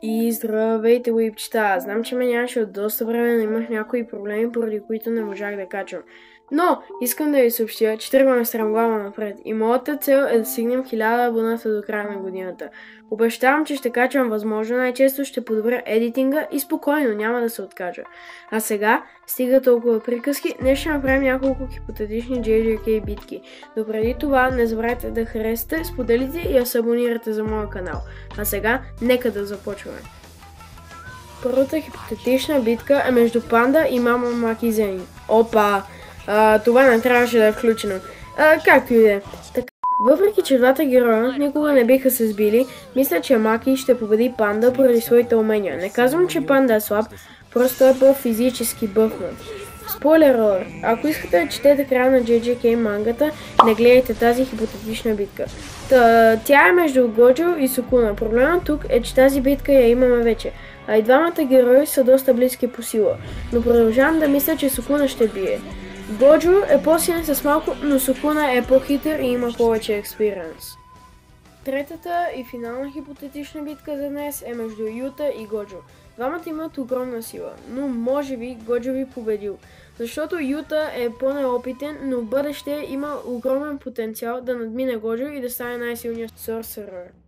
И здравейте, уипчета! Знам, че ме нямаше от доста време, но имах някои проблеми, поради които не можах да качвам. Но искам да ви съобщя, че тръгваме стремглава напред и моята цел е да стигнем 1000 абоната до края на годината. Обещавам, че ще качвам възможно най-често, ще подобря едитинга и спокойно, няма да се откажа. А сега, стига толкова приказки, днес ще направим няколко хипотетични JJK битки. Но преди това не забравяйте да харесате, споделите и да се абонирате за моя канал. А сега, нека да започваме. Първата хипотетична битка е между Панда и Мама Маки Зени. Опа! Това не трябваше да е включено. Както и да е. Въпреки че двата героя никога не биха се сбили, мисля, че Маки ще победи Панда поради своите умения. Не казвам, че Панда е слаб, просто е по-физически бъхнат. Спойлер алърт, ако искате да четете края на JJK мангата, не гледайте тази хипотетична битка. Тя е между Годжо и Сукуна. Проблемът тук е, че тази битка я имаме вече, а и двамата герои са доста близки по сила, но продължавам да мисля, че Сукуна ще бие. Годжо е по-силен с малко, но Сукуна е по-хитър и има повече експириенс. Третата и финална хипотетична битка за днес е между Юта и Годжо. Двамата имат огромна сила, но може би Годжо би победил, защото Юта е по-неопитен, но в бъдеще има огромен потенциал да надмине Годжо и да стане най-силният сорсърър.